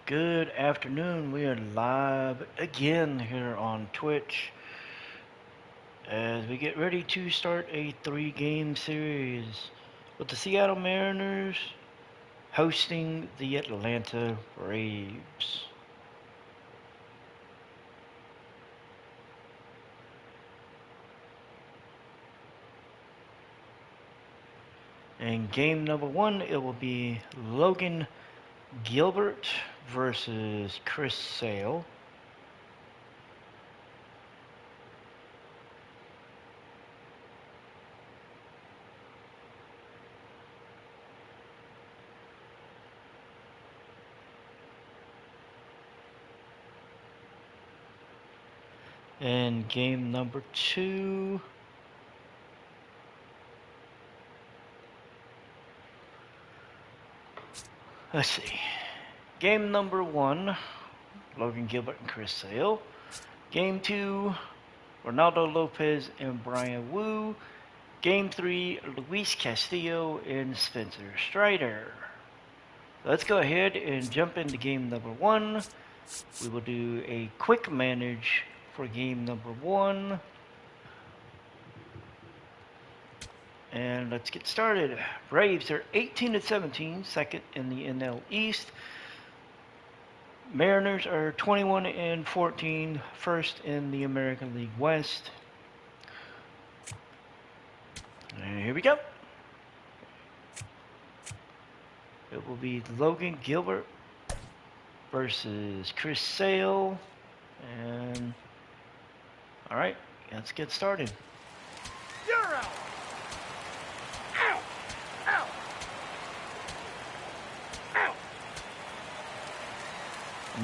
Good afternoon. We are live again here on Twitch as we get ready to start a 3-game series with the Seattle Mariners hosting the Atlanta Braves. In game number 1, it will be Logan Gilbert versus Chris Sale. In game number 2, let's see. Game number 1, Logan Gilbert and Chris Sale. Game 2, Ronaldo Lopez and Brian Wu. Game 3, Luis Castillo and Spencer Strider. Let's go ahead and jump into game number 1. We will do a quick manage for game number 1. And let's get started. Braves are 18-17, second in the NL East. Mariners are 21-14, first in the American League West. And here we go. It will be Logan Gilbert versus Chris Sale. And all right, let's get started. You're out. Out. Out. Out.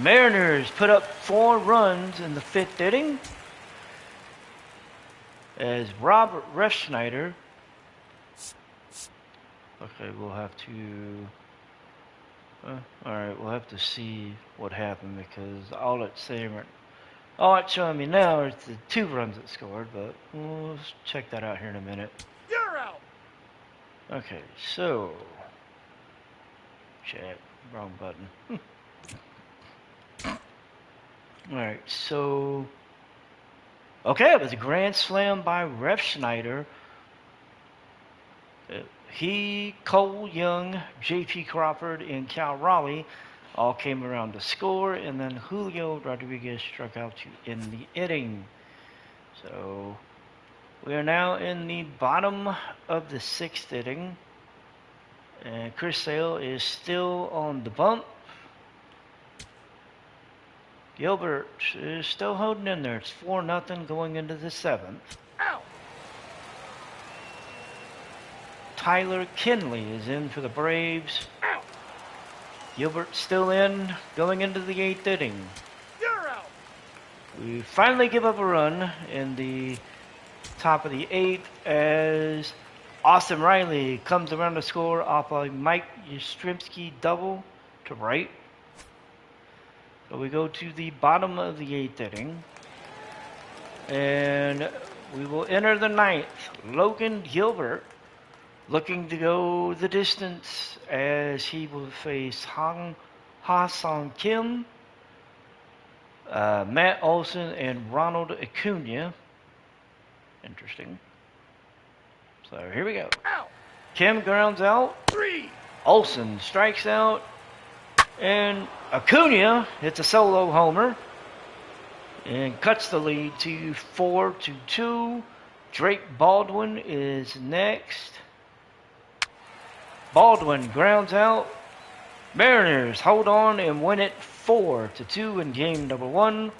Mariners put up 4 runs in the 5th inning as Robert Refsnyder. Okay, we'll have to. All right, we'll have to see what happened because all it's showing me now is the 2 runs that scored, but we'll check that out here in a minute. You're out. Okay, so chat, wrong button. All right, so okay, it was a grand slam by Refsnyder. He, Cole Young, J.P. Crawford, and Cal Raleigh all came around to score, and then Julio Rodriguez struck out to end the inning. So we are now in the bottom of the 6th inning, and Chris Sale is still on the bump. Gilbert is still holding in there. It's 4-0 going into the 7th. Out. Tyler Kinley is in for the Braves. Out. Gilbert still in, going into the 8th inning. You're out. We finally give up a run in the top of the 8th as Austin Riley comes around to score off a Mike Yastrzemski double to right. So we go to the bottom of the 8th inning. And we will enter the 9th. Logan Gilbert looking to go the distance as he will face Ha-Sung Kim, Matt Olson, and Ronald Acuna. Interesting. So here we go. Out. Kim grounds out. 3. Olson strikes out. And Acuna hits a solo homer and cuts the lead to 4-2. Drake Baldwin is next. Baldwin grounds out. Mariners hold on and win it 4-2 in game number 1.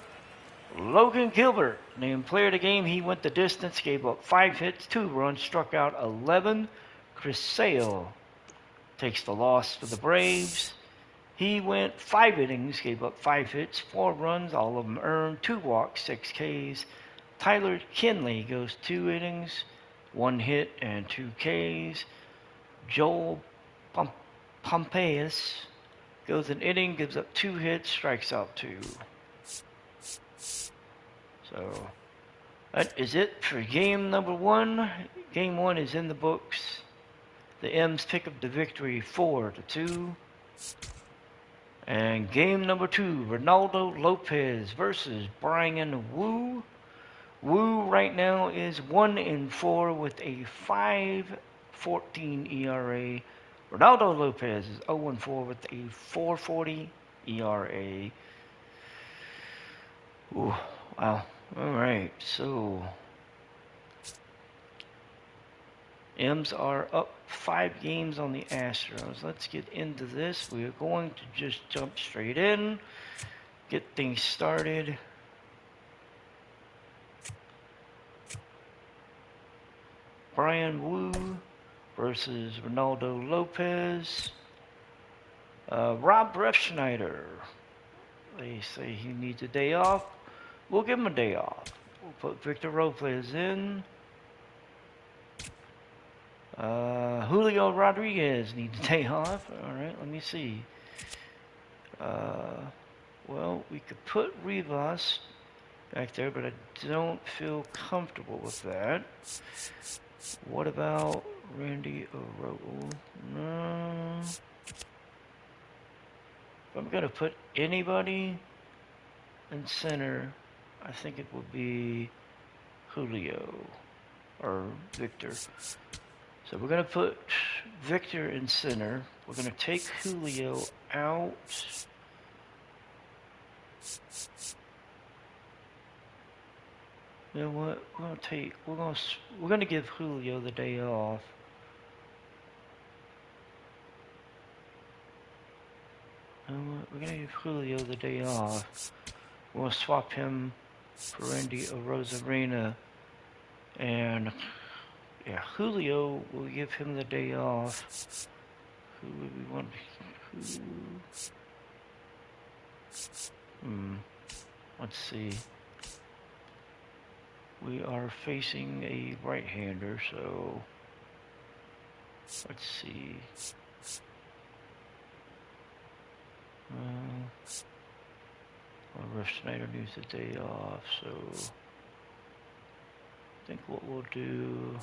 Logan Gilbert, named player of the game. He went the distance, gave up 5 hits, 2 runs, struck out 11. Chris Sale takes the loss for the Braves. He went 5 innings, gave up 5 hits, 4 runs, all of them earned, 2 walks, 6 Ks. Tyler Kinley goes 2 innings, 1 hit, and 2 Ks. Joel Pompeius goes an inning, gives up 2 hits, strikes out 2. So that is it for game number 1. Game 1 is in the books. The M's pick up the victory 4-2. And game number 2, Ronaldo Lopez versus Brian Wu. Wu right now is 1-4 with a 5.14 ERA. Ronaldo Lopez is 0-4 with a 4.40 ERA. Ooh, wow. All right, so M's are up 5 games on the Astros. Let's get into this. We are going to just jump straight in, get things started. Brian Wu versus Ronaldo Lopez. Rob Refschneider. They say he needs a day off. We'll give him a day off. We'll put Victor Robles in. Julio Rodriguez needs a day off. Alright, let me see. Well, we could put Rivas back there, but I don't feel comfortable with that. What about Randy O'Rourke? No. If I'm going to put anybody in center, I think it would be Julio or Victor. So we're going to put Victor in center. We're going to take Julio out. You know what? We're going to give Julio the day off. You know what? We're going to give Julio the day off. We're going to swap him for Randy Rosarena. And yeah, Julio, we'll give him the day off. Who would we want? Let's see. We are facing a right-hander, so let's see. Rush Snyder needs a day off, so I think what we'll do.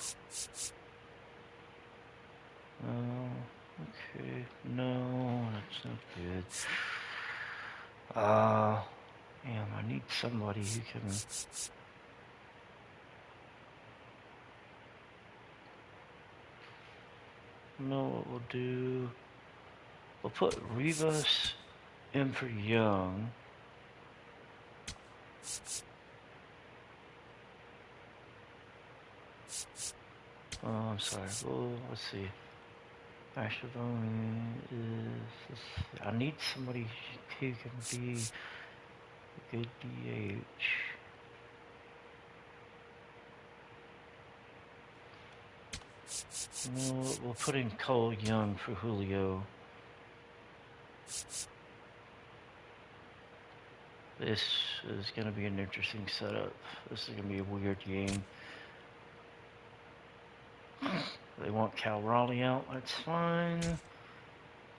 Okay, no, that's not good. Damn, I need somebody who can. No, what we'll do. We'll put Rivas in for Young. Oh, I'm sorry. Well, let's see. Actually, I need somebody who can be a good DH. No, we'll put in Cole Young for Julio. This is going to be an interesting setup. This is going to be a weird game. They want Cal Raleigh out, that's fine.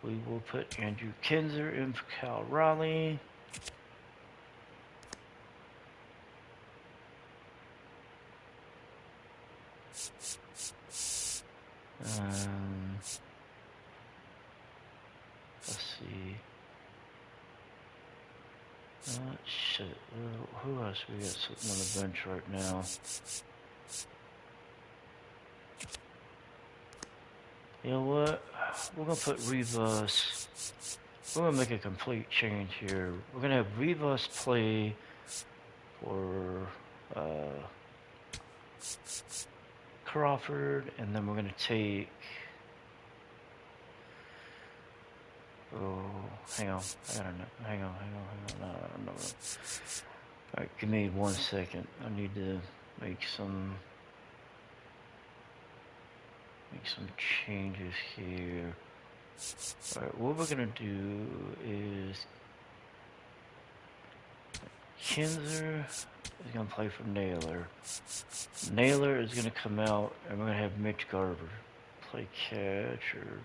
We will put Andrew Kinzer in for Cal Raleigh. Let's see. Shit. Who else we got sitting on the bench right now? You know what? We're going to put Rivas. We're going to make a complete change here. We're going to have Rivas play for Crawford, and then we're going to take... Oh, hang on. I don't know. Hang on. No. Alright, give me 1 second. I need to make some changes here. Alright, what we're gonna do is Kinzer is gonna play for Naylor. Naylor is gonna come out, and we're gonna have Mitch Garver play catcher.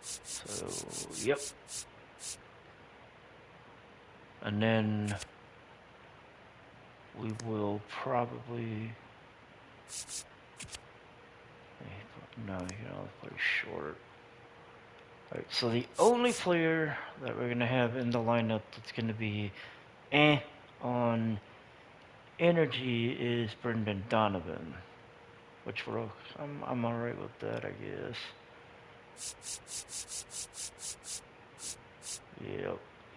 So, yep. And then we will probably... No, you know, play short. Alright, so the only player that we're going to have in the lineup that's going to be on energy is Brendan Donovan, which I'm alright with that, I guess.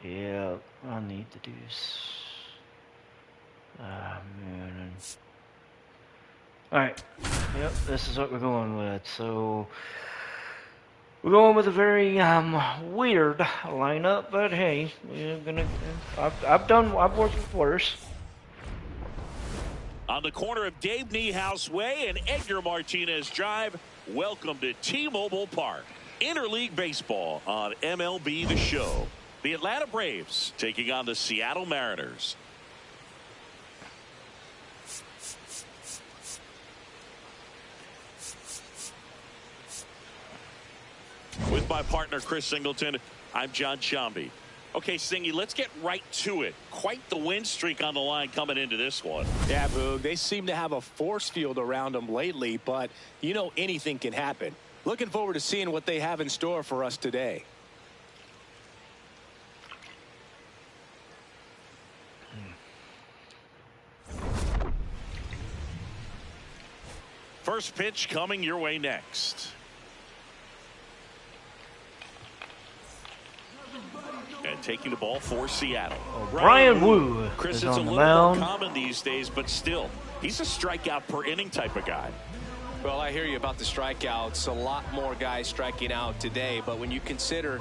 Yep, I need to do man. Alright, yep, this is what we're going with. So, we're going with a very weird lineup, but hey, I've worked with worse. On the corner of Dave Niehaus Way and Edgar Martinez Drive, welcome to T-Mobile Park. Interleague Baseball on MLB The Show. The Atlanta Braves taking on the Seattle Mariners. With my partner Chris Singleton, I'm John Shambi. Okay, Singy, let's get right to it. Quite the win streak on the line coming into this one. Yeah, Boog, they seem to have a force field around them lately, but you know anything can happen. Looking forward to seeing what they have in store for us today. First pitch coming your way next. And taking the ball for Seattle. Brian Wu Chris, is it's on a the little mound. more common these days, but still, he's a strikeout per inning type of guy. Well, I hear you about the strikeouts. A lot more guys striking out today, but when you consider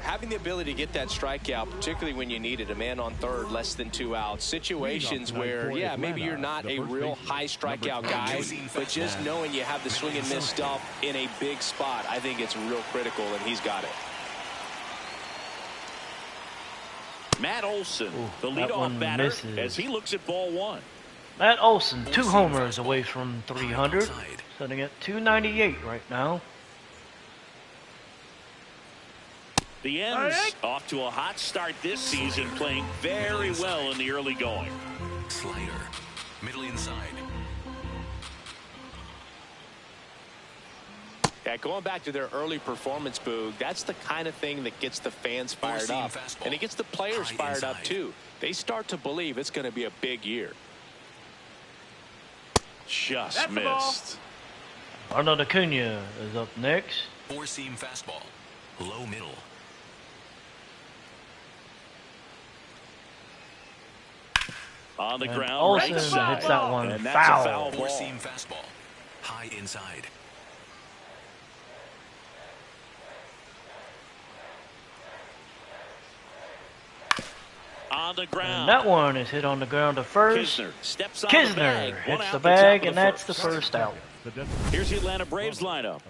having the ability to get that strikeout, particularly when you need it, a man on third, less than 2 outs, situations where, yeah, maybe you're not a real high strikeout guy, but just knowing you have the swing and miss stuff in a big spot, I think it's real critical, and he's got it. Matt Olson, the leadoff batter, as he looks at ball one. Matt Olson, 2 homers away from 300, sitting at 298 right now. The M's off to a hot start this season, playing very well in the early going. Slider, middle inside. Yeah, going back to their early performance, Boog, that's the kind of thing that gets the fans fired up. And it gets the players fired up, too. They start to believe it's going to be a big year. Just missed. Arnold Acuna is up next. 4-seam fastball, low middle. On the ground, Olsen right side. hits that one and that's foul. a foul ball. 4-seam fastball, high inside. On the ground. And that one is hit on the ground to first. Kisner steps on Kisner the bag. hits the bag, and that's the first out. Here's the Atlanta Braves lineup.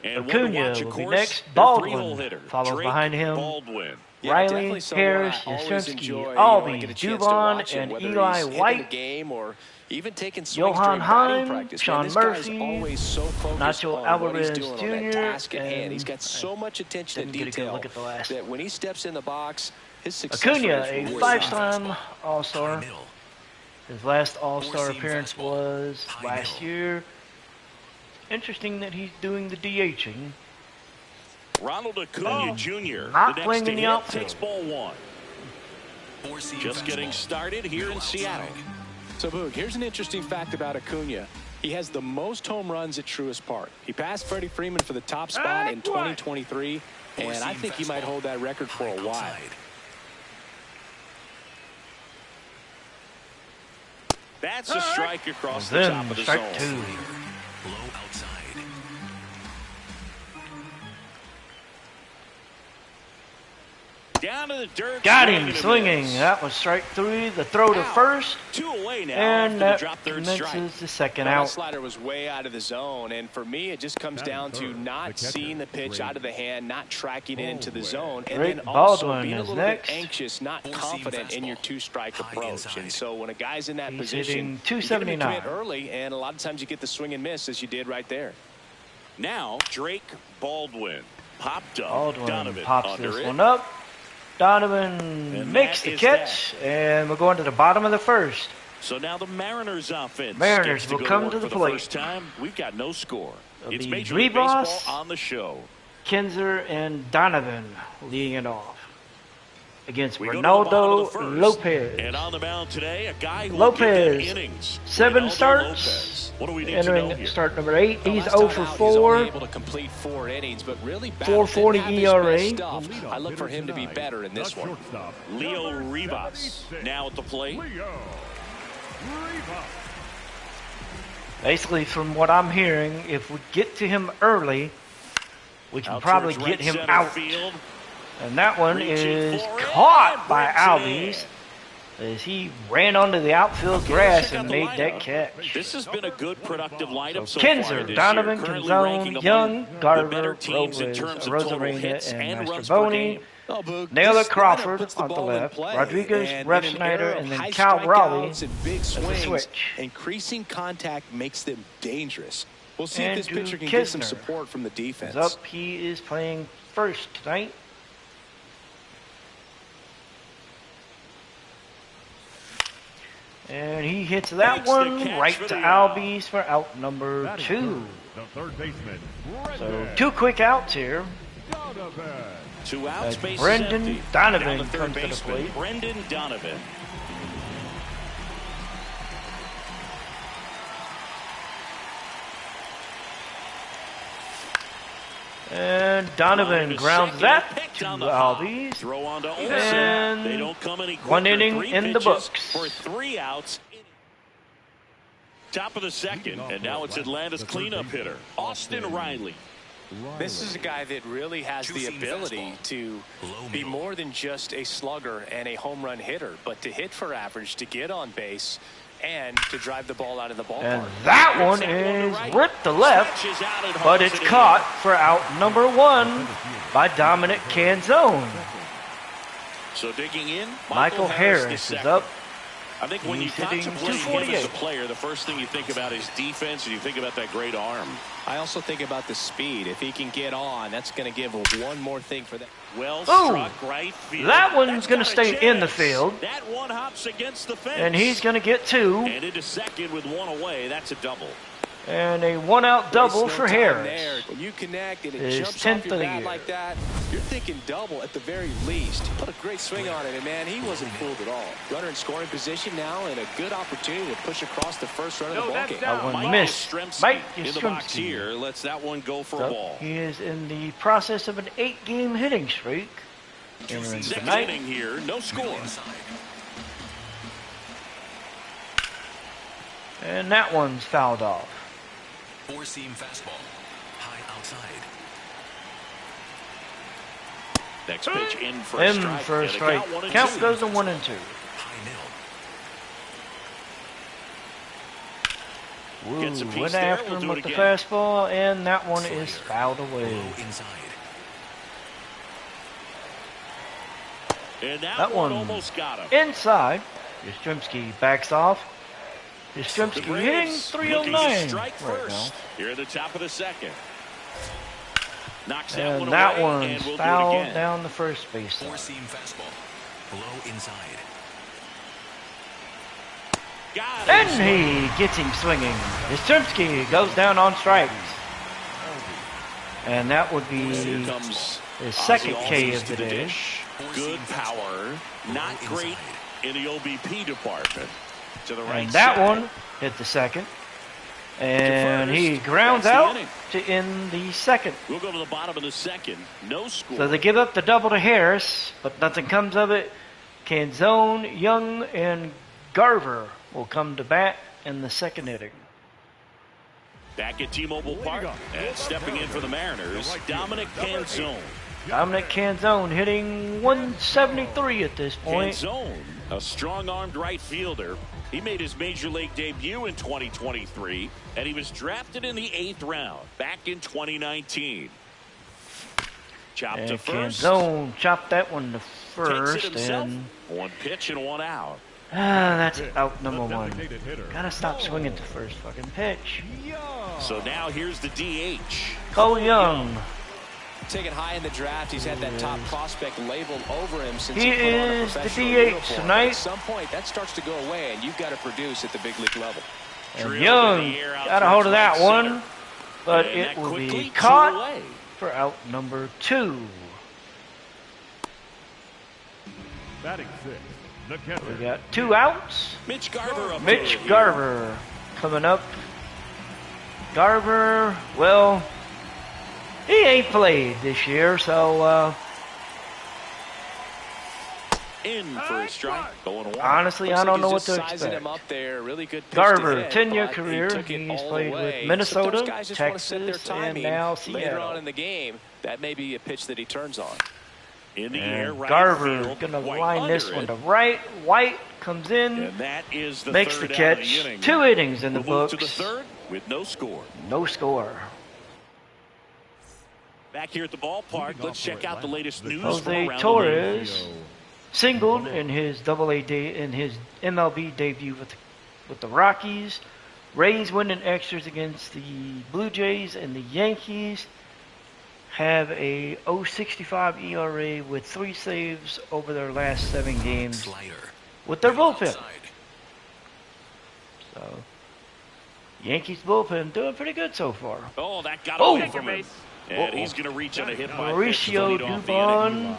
And Acuna watch, will be course, next. their Baldwin three-hole hitter, follows Drake behind him. Baldwin. Yeah, Riley, Harris, Yastrzemski, Albee, Dubon, and Eli White. Game or even taking swings Johan during batting Heim, practice. Sean Man, this guy's Murphy, always so focused Nacho on what he's Alvarez doing on that Jr., task at hand. and He's got so much attention to didn't get a good detail look at the last that when he steps in the box, his success Acuna, rate a is really 5-time All-Star. Middle. His last All-Star 4-seam appearance fastball, was high last middle. year. Interesting that he's doing the DHing. Ronald Acuna Jr. Not the playing next in to the hit outfield. takes ball one. 4-seam Just getting fastball, started here in middle Seattle. outside. So, Boog, here's an interesting fact about Acuna. He has the most home runs at Truist Park. He passed Freddie Freeman for the top spot in 2023, and I think he might hold that record for a while. Outside. That's a strike across the Then top of the strike zone. 2. Low outside. Down to the dirt. Got swing him and a swinging. miss. That was strike 3. The throw to first, 2 away now and after that the drop third strike. commences the second That out. slider was way out of the zone, and for me, it just comes down to not seeing the pitch out of the hand, not tracking it into the zone, and Drake then also Baldwin being a is little next. bit anxious, not 4-seam confident in your fastball, two-strike high approach. inside. And so when a guy's in that He's position, hitting you get 279. him to commit early, and a lot of times you get the swing and miss as you did right there. Now Drake Baldwin popped up. Baldwin Donovan pops under this it. one up. Donovan And makes that the is catch, and we're going to the bottom of the first. So now the Mariners offense Mariners gets to will go come work to the for plate. the first time. We've got no score. It'll It's be Major League Rivas, Baseball on the show. Kinzer and Donovan leading it off against We go to the bottom of the Ronaldo first. Lopez. And on the mound today, a guy who Lopez, will get that innings. 7 Ronaldo starts, Lopez. What do we need to know entering here? start number 8. He's Last 0 time for out, he's 4. only able to complete 4 innings, but really battled, 4.40 didn't have his ERA. best stuff. I look for him to be better in this one. Leo Rivas now at the plate. Basically, from what I'm hearing, if we get to him early, we can Out probably towards get right him center out. field. And that one Reaching is for it, caught by brings Albies it as he ran onto the outfield Okay, grass check out and the made lineup. that catch. This has been a good, productive lineup so Kinzer, far this Donovan, year. Currently ranking Canzone, among Young, the Garver, better teams in Robles, terms of total Rosarena, hits and and runs per Mastroboni. game. Oh, Boog, Naylor this lineup Crawford puts on the ball in left, play, Rodriguez, and Ref in an Snyder, era of and then high Cal Raleigh strikeouts and big as the swings, switch. increasing contact makes them dangerous. We'll see if this Andrew pitcher can get some Kisner support from the defense. is up. He is playing first tonight. And he hits that Makes the one catch right for to the out. Albies for out number 2. The third baseman, So 2 quick outs here. Donovan. 2 outs, As base Brendan is empty. Donovan Down the third comes to the baseman, plate. Brendan Donovan. And Donovan grounds that to Down the hop. Albies. Throw on to Olsen. And They don't come any quicker. 1 inning 3 in the pitches books. for 3 outs. Top of the second, and now it's Atlanta's cleanup hitter, Austin Riley. This is a guy that really has the Two-seam ability fastball. to Low be middle. more than just a slugger and a home run hitter, but to hit for average, to get on base, and to drive the ball out of the ballpark. And that one That one to is right. ripped to left, Stretches out and but hauls it's it in. caught for out number 1 by Dominic Canzone. So digging in, Michael the Harris is second. up. I think when you He's hitting contemplate him as a 248. player, the first thing you think about is defense, and you think about that great arm. I also think about the speed. If he can get on, that's going to give one more thing for that. Well Oh, struck right field. that one's That's gonna got a stay in the chance. field. That one hops against the fence. And he's going to get 2. And into second with 1 away. That's a double. And a 1-out double Waste no for time Harris. there. When you connect and it His jumps 10th off your of the bat year. like that, you're thinking double at the very least. He put a great swing on it, and man, he wasn't fooled at all. Runner in scoring position now, and a good opportunity to push across the first run of the ballgame. That one Mike missed. Yastrzemski Mike in the box Yastrzemski. here lets that one go for a So ball. he is in the process of an 8-game hitting streak. Entering Second tonight. inning here, no score. Inside. And that one's fouled off. 4-seam fastball. High outside. Next pitch in for a In strike. for a And strike. count 1 and Count 2. goes to 1 and 2. High middle. Gets a piece Went there. after We'll him do it with the again. fastball, and that one is fouled away. Low inside. And that, That one one almost got him. inside. Yastrzemski backs off. Yastrzemski The hitting Braves 309 looking to strike right first. Here at the top of the second. Knocks now. that one And that away, one's and we'll do it fouled again. down the first base line. 4-seam fastball. Low inside. Got it. And he gets him swinging. Yastrzemski goes down on strikes. And that would be Here comes his second Ozzie K Albies of to the the day. dish. Good power. Not great in the OBP department. To the right And that side. one hit the second. And he first. grounds That's the out inning. to end the second. We'll go to the bottom of the second. No score. So they give up the double to Harris, but nothing comes of it. Canzone, Young, and Garver will come to bat in the second inning. Back at T-Mobile Park and stepping in for the Mariners, Dominic Canzone. Dominic Canzone hitting 173 at this point. Canzone, a strong-armed right fielder. He made his major league debut in 2023, and he was drafted in the 8th round back in 2019. Chopped to And first. Canzone chopped that one to Takes it first, himself. and 1 pitch and 1 out. that's out number 1. Designated hitter. Gotta stop swinging to first fucking pitch. So now here's the DH. Cole Young. Taken high in the draft, he's had that top prospect labeled over him since He he put on a is the professional DH uniform. tonight. At some point, that starts to go away, and you've got to produce at the big league level. And Drilled Young in the air out got a hold of towards that right one, center. but And it that will quickly be two caught away. for out number 2. Batting six, the catcher. We got 2 outs. Mitch Garver up Mitch there. Garver coming up. Garver, well, he ain't played this year, so In for a strike. Going wide. honestly, I don't know what to Sizing him expect. up there, really good pitch to Garver, hit, 10-year but he career. took it He's all played the with way. Minnesota, Sometimes guys just want to set their Texas, and timing, now later on Seattle. in the game, that may be a pitch that he turns on. In the air, And right Garver field. gonna White line under this one it. to right. White comes in, And that is the makes the third out of catch. inning. 2 innings in the We'll move books. to the third with no score. No score. Back here at the ballpark, let's check out the latest news from Jose around Torres singled in his MLB debut with the Rockies. Rays winning extras against the Blue Jays, and the Yankees have a 0.65 ERA with 3 saves over their last 7 games Slider. with their bullpen. Outside. So, Yankees bullpen doing pretty good so far. the Oh, that got Oh. away from him. And he's going to reach on a hit by Mauricio pitch to lead off the inning.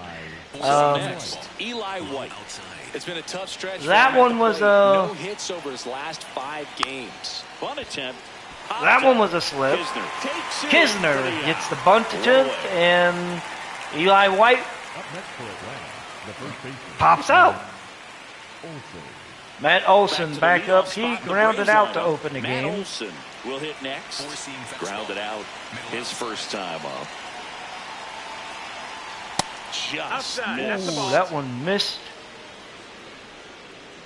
Dubon. Next, Eli White. Outside. It's been a tough stretch. for That him at one the was plate. a- no hits over his last 5 games. Fun attempt. That one was a slip. Kisner takes it Kisner for the gets out. the bunt attempt, and Eli White Up next for Atlanta, the first baseman. pops out. Olsen. Matt Olson to the back leadoff up. spot He in the grounded Braves out to lineup. open the Matt game. Olson will hit next. Four-seam fastball. Grounded out his first time up. Just Outside, that's the Ooh, ball. that one missed.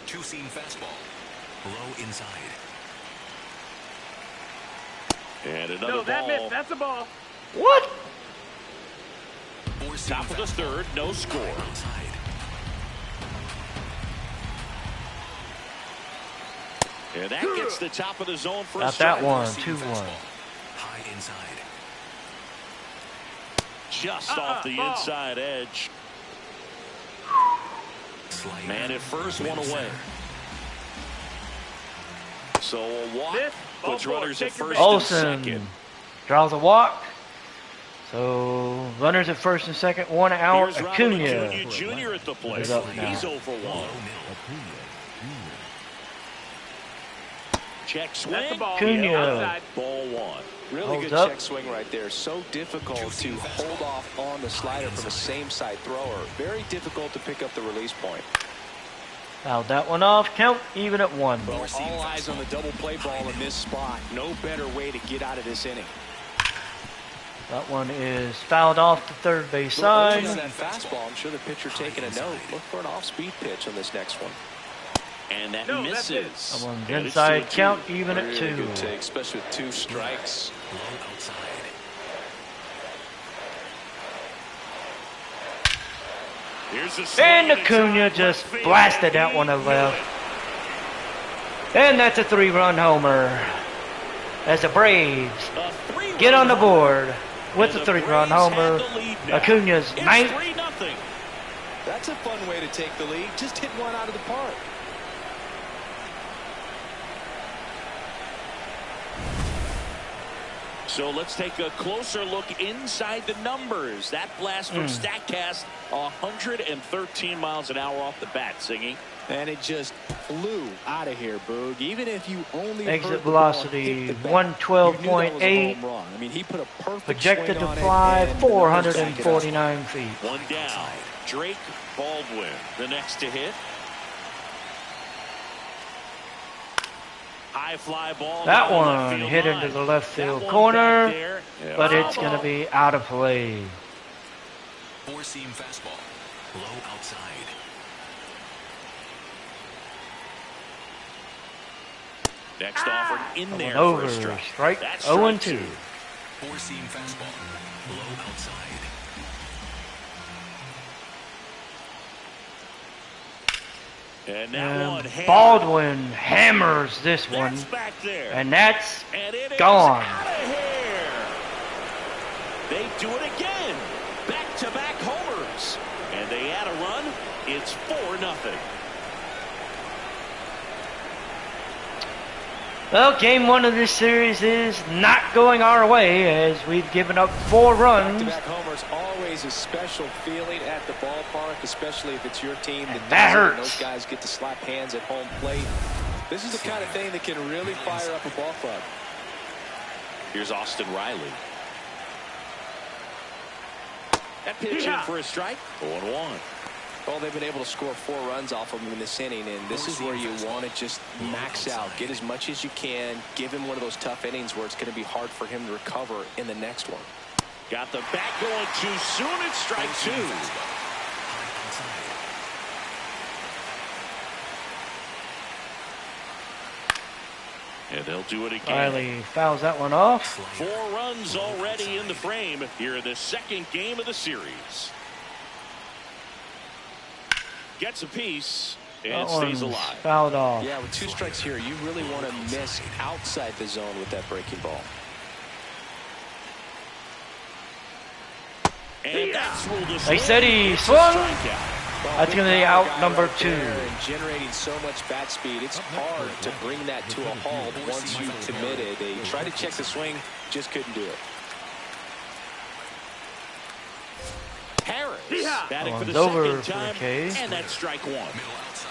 Two-seam fastball. Low inside. And another No, that ball. missed. That's a ball. What? Four-seam Top of the fastball. third, no score. Outside. And that gets the top of the zone for a Got strike. that one. Four-seam 2-1. fastball. High inside. Just off the ball. inside edge. Slider. Man at first, one Middle away. center. So a walk This, ball puts four, runners at take your first base. and Olson second. draws a walk. So runners at first and second, 1 out. Here's Ronald Acuna. Acuna Jr. at the plate. He's up now. He's 0 for 1. Low middle. Acuna Check swing. That's the ball. Acuna. Outside. Ball 1. Really Holds good up. check swing right there. So difficult to hold off on the slider from a same side thrower. Very difficult to pick up the release point. Fouled that one off. Count even at 1. Well, all eyes on the double play ball in this spot. No better way to get out of this inning. That one is fouled off the third base Look on side. that fastball. I'm sure the pitcher taking a note. Look for an off-speed pitch on this next one. And that No, that's it. misses. That one's And it's inside. 2-2. Count even at Really 2. good take, especially with 2 strikes. Low outside. Here's the swing, And it's Acuna out just left field. blasted that one to He left. knew And that's a 3-run homer. As the Braves it. A 3-run get on the homer. board with And a the 3-run Braves homer. have the lead now. Acuna's It's 9th. 3-0. That's a fun way to take the lead. Just hit one out of the park. So let's take a closer look inside the numbers. That blast from StatCast, 113 miles an hour off the bat, Singy. And it just flew out of here, Boog. Even if you only Exit heard the velocity, ball hit the bat, 112.8. you knew that was a home run. I mean, he put a perfect Projected swing to on it, fly and the numbers back it up. 449 feet. One down. Drake Baldwin, the next to hit. High fly ball. That down the left one field hit line. into the left That field one corner, back there. Yeah, but foul it's going to ball. be out of play. Four-seam fastball. Low outside. Next offered in Coming there over, for a strike. strike That's 0-2. strike 2. Four-seam fastball. Low outside. And that one And hammered. Baldwin hammers this one, That's back there. and that's And it is gone. out of here. They do it again. Back-to-back homers. And they add a run. It's 4-0. Well, game one of this series is not going our way as we've given up 4 runs. Back-to-back homers, always a special feeling at the ballpark, especially if it's your team that that does it, and hurts. those guys get to slap hands at home plate. This is the kind of thing that can really fire up a ball club. Here's Austin Riley. That pitch in for a strike. 0-1. Well, they've been able to score 4 runs off of him in this inning, and this is where you want to just max out. Get as much as you can. Give him one of those tough innings where it's going to be hard for him to recover in the next one. Got the bat going too soon. It's strike 2. And they'll do it again. Riley fouls that one off. 4 runs already in the frame here in the second game of the series. Gets a piece and That stays one's alive. fouled off. Yeah, with 2 strikes here, you really want to miss outside the zone with that breaking ball. And that's ruled a They said he It's a swung. strikeout. That's going to be out number 2. And generating so much bat speed, it's hard to bring that to a halt once you've committed. They tried to check the swing, just couldn't do it. Harris batting for the One's over second for time, K. and that's strike 1.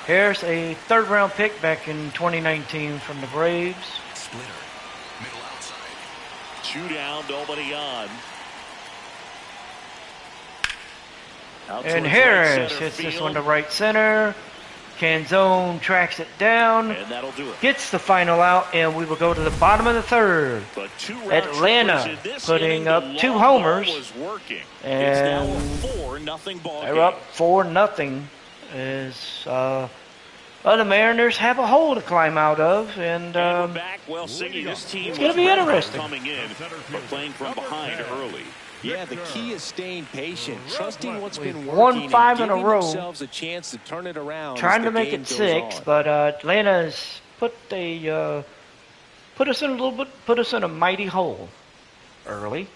Harris, a 3rd round pick back in 2019 from the Braves. Splitter. Middle outside. 2 down, nobody on. Out And towards Harris right center hits this field, one to right center. Canzone tracks it down. and that'll do it. Gets the final out, and we will go to the bottom of the 3rd. But 2 round Atlanta trippers in this putting inning, up the 2 long homers. ball was working. And it's now a 4-0 ball They're game. up 4-0. As the Mariners have a hole to climb out of, and And we're back. Well, Siggy, this team it's gonna was be red hot interesting. coming in, but playing from behind early. Yeah, the key is staying patient, trusting what's been We've working, won 5 and in a giving row. themselves a chance to turn it around. trying as to the make game it goes 6, on. but Atlanta's put us in a mighty hole early.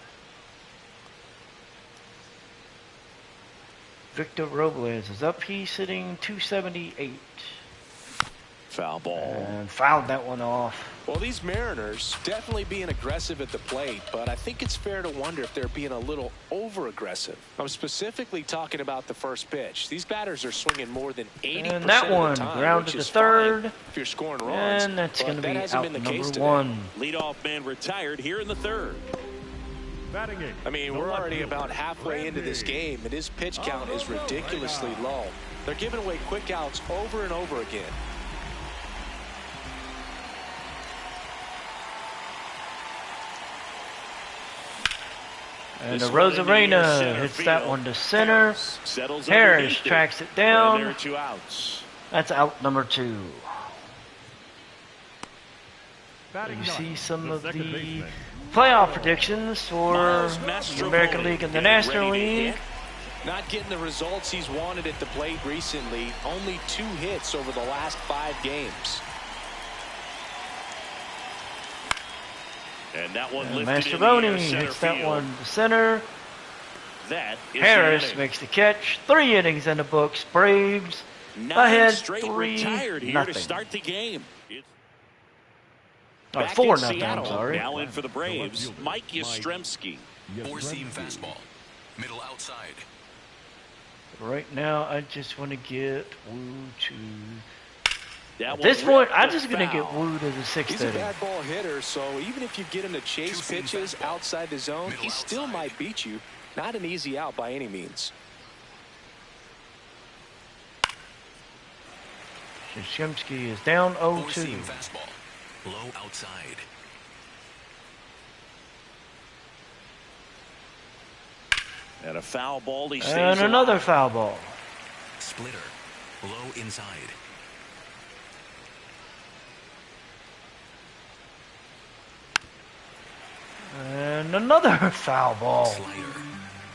Victor Robles is up. He's sitting 278 Foul ball. and fouled that one off. Well, these Mariners definitely being aggressive at the plate, but I think it's fair to wonder if they're being a little over-aggressive. I'm specifically talking about the first pitch. These batters are swinging more than 80% And that of the one time, grounded which is to 3rd. fine if you're scoring runs. And that's but going to that be hasn't out been the number case today. 1. Leadoff man retired here in the 3rd. Batting 8. I mean, we're already about halfway into this game, and his pitch count is ridiculously low. They're giving away quick outs over and over again. And This the one into Rosarena near center hits that field. one to center. Settles Harris underneath it. tracks it And down. there are 2 outs. That's out number 2. Batting You 9, see some the of second the baseman. playoff predictions for Miles the Mastroianni American League and the getting National ready to League. hit. Not getting the results he's wanted at the plate recently. Only 2 hits over the last 5 games. And that one And lifted in the air Mastroianni center hits that field. one to center. That is Harris the inning. makes the catch. 3 innings in the books. Braves 9 ahead straight 3-0. retired here to start the game. It's Oh, back 4-0, in I'm Seattle. sorry. Now in for the Braves, Mike Yastrzemski. Four-seam fastball. Middle outside. Right now, I just want to get Wu to... That At one this point, ripped I'm the just going to get foul. Wu to the 6th He's a inning. bad ball hitter, so even if you get him to chase Two-seam pitches fastball. outside the zone, Middle he still outside. might beat you. Not an easy out by any means. Yastrzemski is down 0-2. Four-seam fastball. Low outside. And a foul ball. He stays And another alive. foul ball. Splitter. Low inside. And another foul ball. Slider.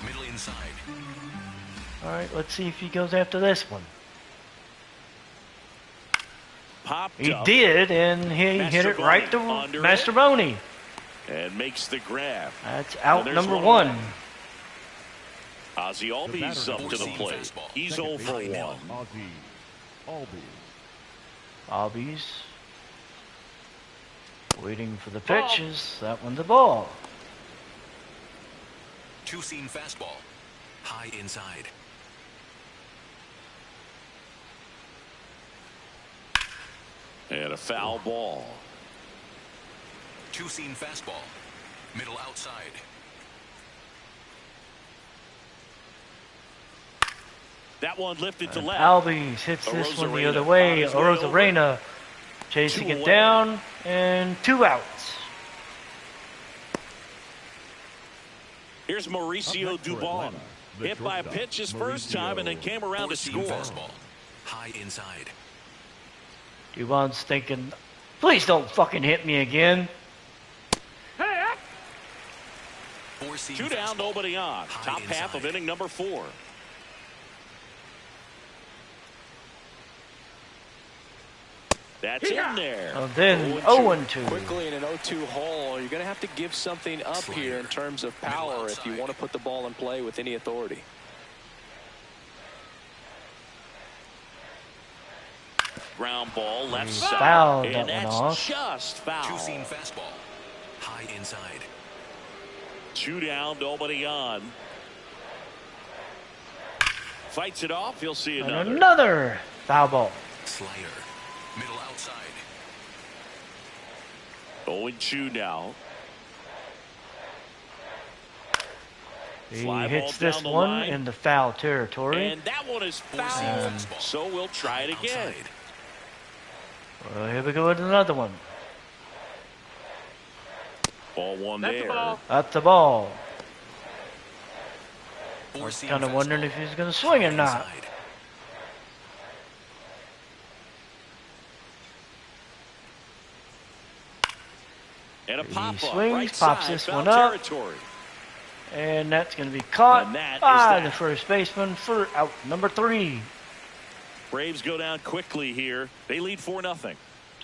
Middle inside. All right, let's see if he goes after this one. Popped He up did, and he hit it right to Under it. Mastroianni. and makes the grab. That's out And there's number one 1. Ozzy Albies up to the Four-seam plate. fastball. He's Second 0 for base. 1. Ozzy Albies. Albies. Waiting for the pitches. That one's a ball. Two-seam fastball. High inside. And a foul ball. Two-seam fastball. Middle outside. That one lifted to left. Albies hits this one the other way. Arozarena chasing it down, and 2 outs. Here's Mauricio Dubon. Hit by a pitch his first time and then came around to Four-seam score. fastball. High inside. Dubon's thinking, please don't fucking hit me again. Four-seam 2 down, fastball. nobody on. High Top half of inside. inning number 4. That's in there. And then 0-2. 0-2. Quickly in an 0-2 hole, you're going to have to give something up here in terms of power if you want to put the ball in play with any authority. Ground ball left He side. fouled And that one that's off. just foul. Two-seam fastball. High inside. 2 down, nobody on. Fights it off. He'll see And another. another foul ball. Slider. Middle outside. 0-2 now. He Fly hits ball this down the one line. in the foul territory. And that one is Four-seam foul. fastball. So we'll try it again. Outside. Well, here we go with another one. Ball one That's the there. ball. That's the ball. Four-seam Kind of wondering fastball. if he's going to swing or High not. inside. And a He pop up. swings, Right pops side, this foul one up. territory. And that's going to be caught And that is by that. the first baseman for out number 3. Braves go down quickly here. They lead 4-0.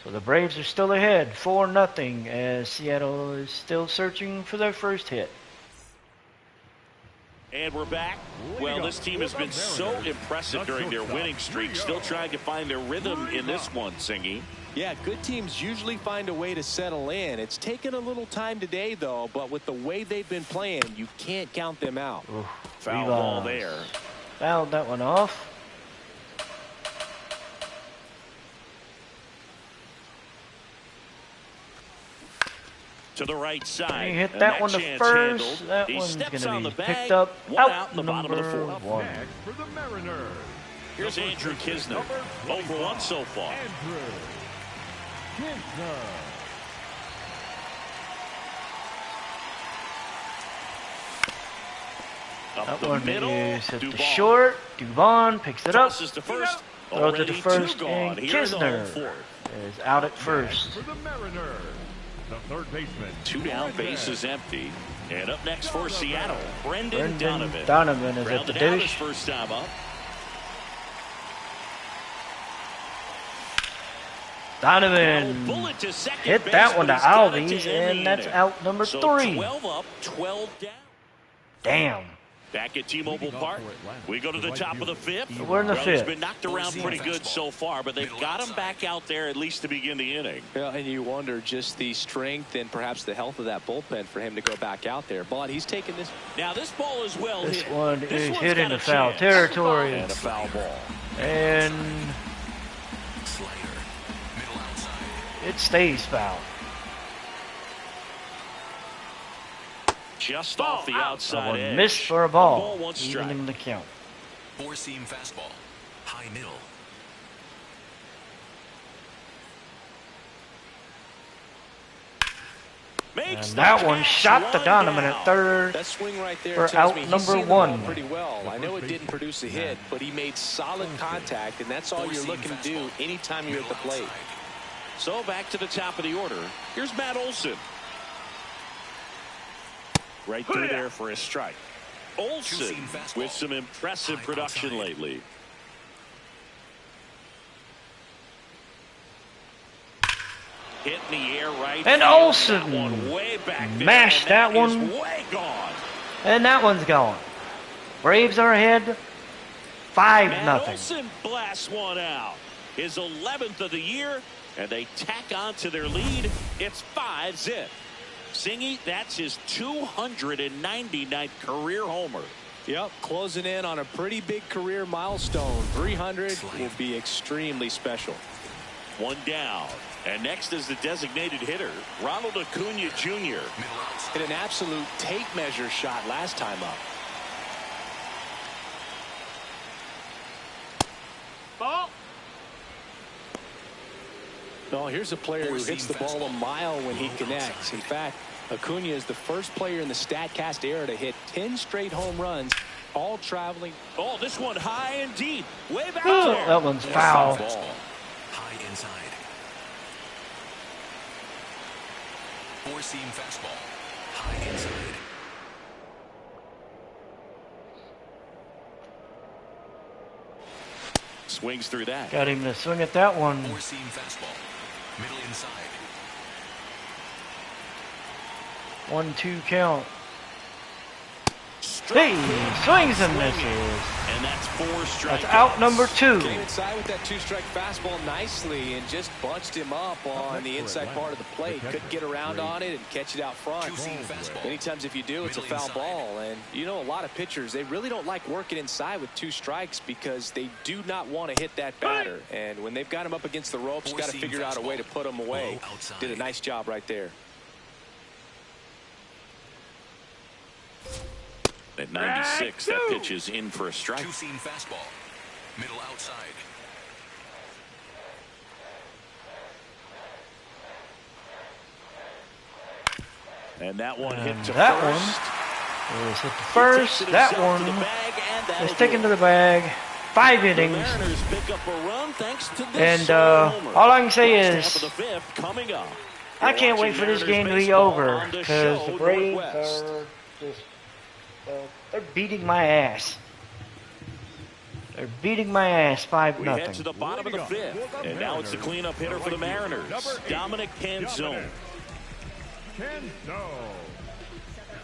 So the Braves are still ahead, 4-0, as Seattle is still searching for their first hit. And we're back. Well, this team has been so impressive during their winning streak. Still trying to find their rhythm in this one, Singy. Yeah, good teams usually find a way to settle in. It's taken a little time today, though, but with the way they've been playing, you can't count them out. Oof, Foul rebound. ball there. Fouled that one off. To the right side. He hit And that one to chance first. handled. That He one's steps going on to the be bag. picked up. One Out in the bottom of the number 4th. 1. Next for the Mariners. Here's Andrew Kisner. 0 for 1 so far. Andrew Kisner. Up That the one middle. is hit the Duvall. short. Duvon picks it up. Tosses to first. Throws it Already to first. 2 gone And here in the home Kisner 4th. is out at first. For the Mariners. The third baseman. 2 down, base is empty. And up next for Seattle, Brendan Brendan Donovan. Donovan is at the Grounded out his dish. first time up. Donovan Bullet to second hit base, that one to but he's got it Albies, to end and the that's inning. out number So 3. 12 up, 12 down. Damn. Back at T-Mobile Park, we go to the top of the 5th. We're in the Well, 5th. He's been knocked around pretty good so far, but they've got him back out there at least to begin the inning. Yeah, and you wonder just the strength and perhaps the health of that bullpen for him to go back out there. But he's taking this. Now this ball is well This hit. one This is one's hit got in a the foul chance. territory. And a foul ball. And Slider. Middle outside. it stays foul. Just off the That outside one edge. missed for a The ball. one strike. Evening the count. Four-seam fastball. High middle. Makes And the that one catch, shot to one Donovan down. at third. That swing right there For tells out me he's number seen the ball 1. pretty well. I know it didn't produce a hit, but he made solid contact, and that's all you're looking to do anytime you're at the plate. So back to the top of the order. Here's Matt Olson. Right through there for a strike. Olson Two-seam fastball. with some impressive High production outside. lately. Hit in the air right. And field. Olson That one way back there, mashed and that is one. way gone. And that one's gone. Braves are ahead 5-0. Matt Olson blasts one out. his 11th of the year, and they tack on to their lead. It's 5-zip. Singy, that's his 299th career homer. Yep, closing in on a pretty big career milestone. 300 will be extremely special. One down. And next is the designated hitter, Ronald Acuna Jr. Hit an absolute tape measure shot last time up. Ball. No, here's a player who hits the ball a mile when he connects. In fact, Acuna is the first player in the StatCast era to hit 10 straight home runs, all traveling. Oh, this one high and deep. Way back Ooh, there. that one's foul. High inside. Four-seam fastball. High inside. Swings through that. Got him to swing at that one. Four-seam fastball. Middle inside. 1-2 count. Hey, swings and misses. And that's 4 strikes. That's out number 2. Came inside with that 2-strike fastball nicely and just bunched him up on the inside part of the plate. Couldn't get around on it and catch it out front. Two-seam fastball. Many times if you do, it's a foul ball. And you know, a lot of pitchers, they really don't like working inside with 2 strikes because they do not want to hit that batter. And when they've got him up against the ropes, got to figure out a way to put him away. Did a nice job right there. At 96, that pitch is in for a strike. Two-seam fastball. Middle outside. And that one hit to that first. one is hit to first. That one is taken to the bag. 5 innings. Mariners pick up a run thanks to this And all I can say is, half of the 5th coming up. I can't wait for this game to be over because the Braves are just, they're beating my ass. They're beating my ass 5-0. We head to the bottom of the 5th, and now it's the cleanup hitter for the Mariners, Dominic Canzone.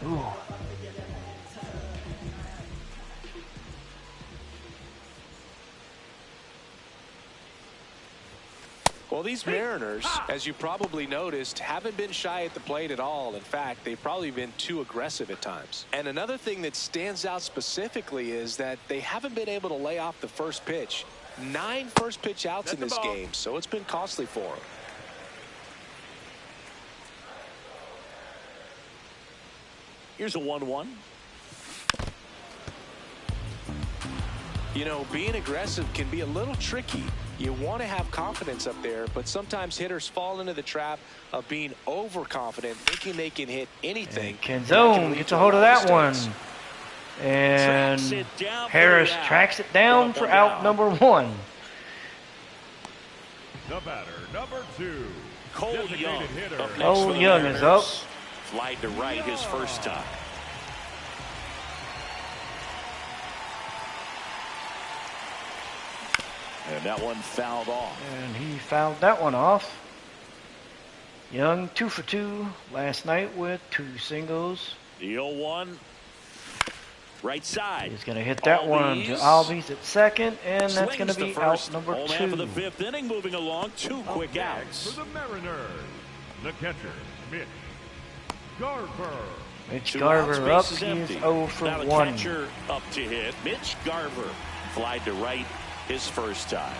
Ooh. Well, these Mariners, as you probably noticed, haven't been shy at the plate at all. In fact, they've probably been too aggressive at times. And another thing that stands out specifically is that they haven't been able to lay off the first pitch. 9 first pitch outs in this game, so it's been costly for them. Here's a 1-1. You know, being aggressive can be a little tricky. You want to have confidence up there, but sometimes hitters fall into the trap of being overconfident, thinking they can hit anything. Canzone gets a hold of that one. And Harris tracks it down for out number 1. The batter, number 2. Cole Young. Cole Young is up. Flied to right his first time. And that one fouled off. And he fouled that one off. Young 2 for 2 last night with 2 singles. The 0-1. Right side. He's going to hit that one to Albies at second, and that's going to be out number 2. Half of the 5th inning, moving along. 2 quick outs. For the Mariners, the catcher, Mitch Garver. Mitch 2 Garver outs, up. base is He is empty. 0 for Now the 1. catcher up to hit. Mitch Garver flied to right his first time.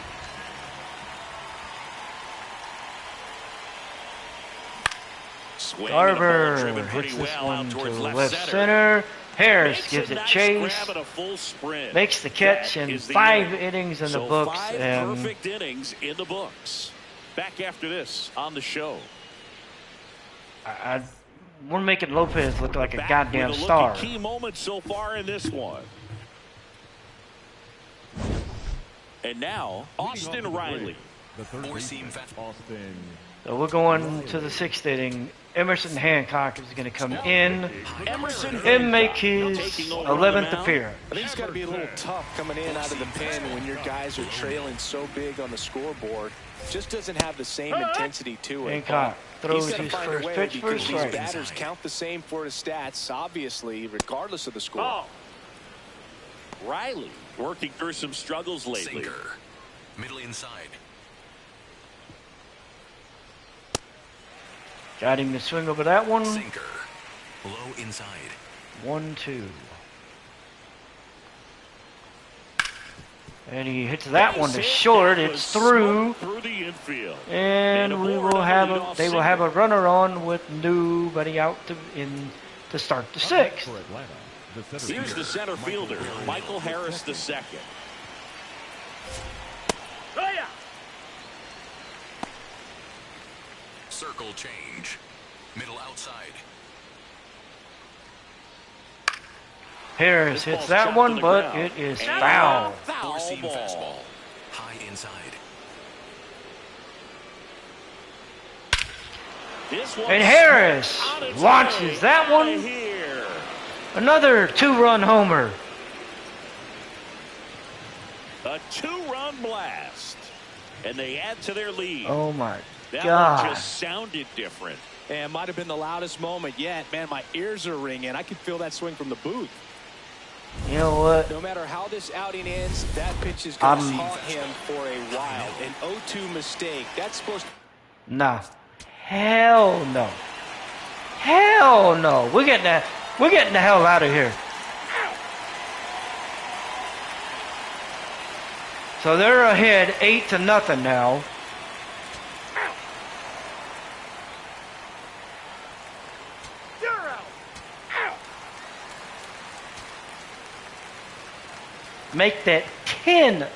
Swing and a ball Garver driven pretty hits this well one out to towards left center. Harris Makes gives a it nice chase. grab and a full sprint. Makes the catch, That and is the 5 inning. innings in the So books. 5 And perfect innings in the books. Back after this on the show. we're making Lopez look like a Back goddamn with a look star. at key moments so far in this one. And now, Austin Riley. The third Four-seam baseman, fastball. Austin. So we're going to the 6th inning. Emerson Hancock is going to come in Emerson and make Hancock his taking over on the 11th mound. appearance. I think it's got to be a little tough coming in out of the pen when your guys are trailing so big on the scoreboard. Just doesn't have the same intensity to it. Hancock throws He's gotta his find a first way pitch for a because these strike. batters count the same for his stats, obviously, regardless of the score. Oh. Riley working through some struggles lately. Sinker. Middle inside. Got him to swing over that one. Sinker. Low inside. 1-2. And he hits that one to short. It's through. Through the infield. And they will have a runner on with nobody out to start the sixth. For Atlanta, the center Here's the fielder, center fielder, Michael Harris II. Circle change. Middle outside. Harris hits that one, but it is foul. Four-seam ball. fastball. High inside. This one And Harris on its launches way that outta one. Here. Another 2-run homer. A 2-run blast. And they add to their lead. Oh my That God. one just sounded different. And might have been the loudest moment yet. Man, my ears are ringing. I can feel that swing from the booth. You know what? No matter how this outing ends, that pitch is going to I'm- haunt him for a while. An 0-2 mistake. That's supposed to... Nah. Hell no. Hell no. We're getting the hell out of here. So they're ahead 8-0 now. Make that 10-0.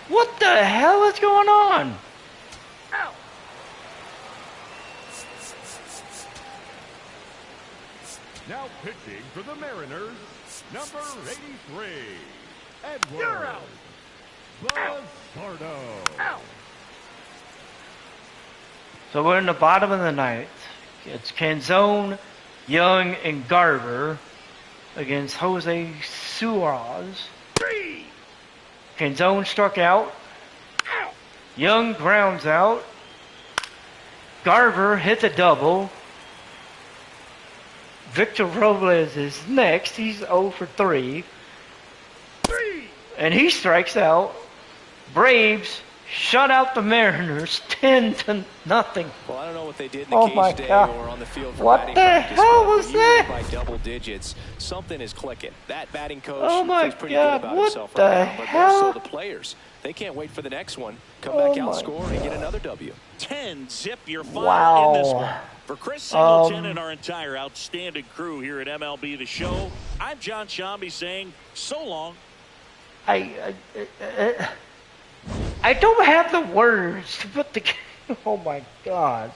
What the hell is going on? now pitching for the Mariners, number 83, Edward Bazardo. So we're in the bottom of the ninth. It's Canzone, Young, and Garver against Jose Suarez. Canzone struck out. Young grounds out. Garver hit the double. Victor Robles is next. He's 0 for 3. And he strikes out. Braves shut out the Mariners 10-0. Well, I don't know what they did in the Oh cage my today God. or on the field for What batting the practice, hell but was when you win that? by double digits, something is clicking. That batting coach Oh my feels pretty God, good about what himself the right now, but hell? also the players. They can't wait for the next one. Come Oh back out, my score, and get another W. 10-zip your final Wow. in this one. For Chris Singleton and our entire outstanding crew here at MLB The Show, I'm John Shambi saying so long. I don't have the words to put together. Oh my God.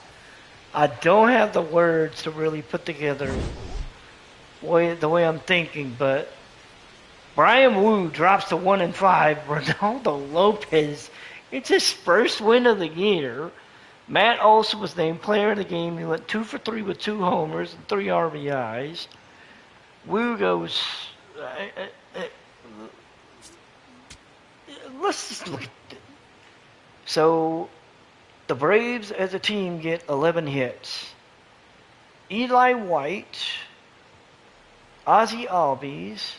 I don't have the words to really put together the way I'm thinking, but Brian Wu drops to 1-5. Ronaldo Lopez, it's his first win of the year. Matt Olson was named player of the game. He went 2 for 3 with 2 homers and 3 RBIs. Wu goes. Let's just look at it. So, the Braves as a team get 11 hits. Eli White, Ozzie Albies,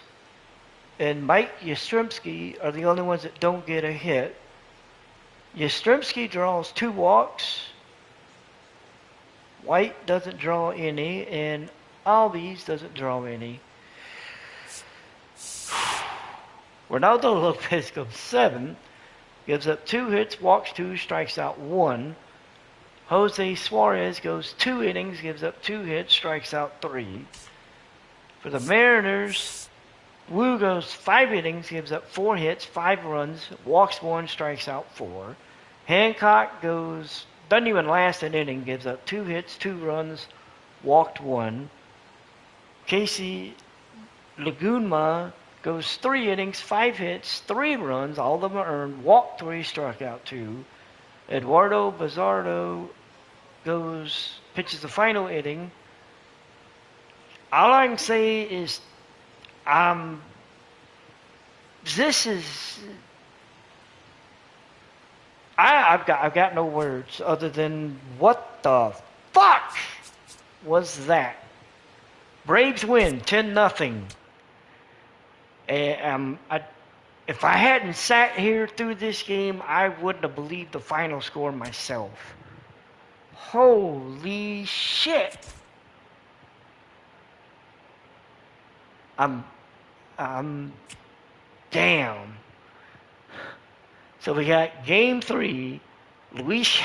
and Mike Yastrzemski are the only ones that don't get a hit. Yastrzemski draws 2 walks. White doesn't draw any, and Albies doesn't draw any. Ronaldo Lopez goes 7, gives up 2 hits, walks 2, strikes out 1. Jose Suarez goes 2 innings, gives up 2 hits, strikes out 3. For the Mariners, Wu goes 5 innings, gives up 4 hits, 5 runs, walks 1, strikes out 4. Hancock doesn't even last an inning, gives up 2 hits, 2 runs, walked 1. Casey Laguna goes 3 innings, 5 hits, 3 runs, all of them are earned, walked 3, struck out 2. Eduardo Bazardo pitches the final inning. All I can say is, this is, I've got no words other than what the fuck was that? Braves win 10-0. If I hadn't sat here through this game, I wouldn't have believed the final score myself. Holy shit. I'm damn. So we got game 3, Luis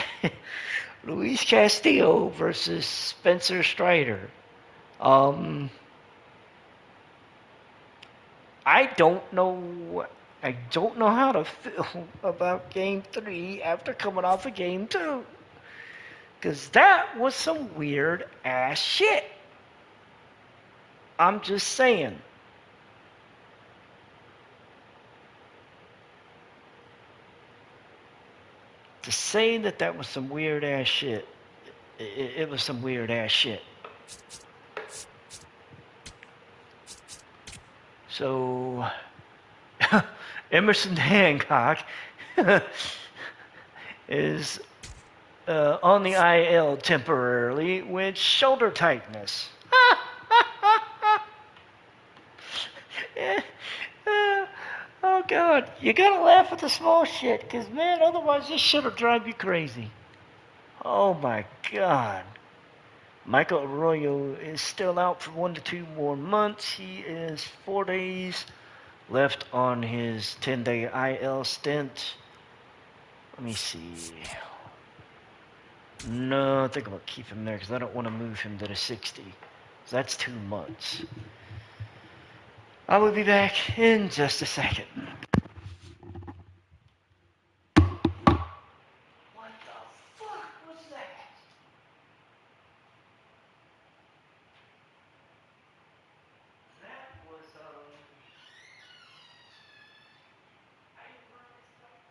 Luis Castillo versus Spencer Strider. Um I don't know I don't know how to feel about game 3 after coming off of game 2. Cause that was some weird ass shit. I'm just saying. To say that that was some weird ass shit, it was some weird ass shit. So, Emerson Hancock is on the IL temporarily with shoulder tightness. Oh God, you gotta laugh at the small shit, cause man, otherwise this shit'll drive you crazy. Oh my God. Michael Arroyo is still out for 1 to 2 more months. He is 4 days left on his 10-day IL stint. Let me see. No, I think I'm going to keep him there because I don't want to move him to the 60. So that's 2 months. I will be back in just a second. What the fuck was that? That was, I didn't run this button.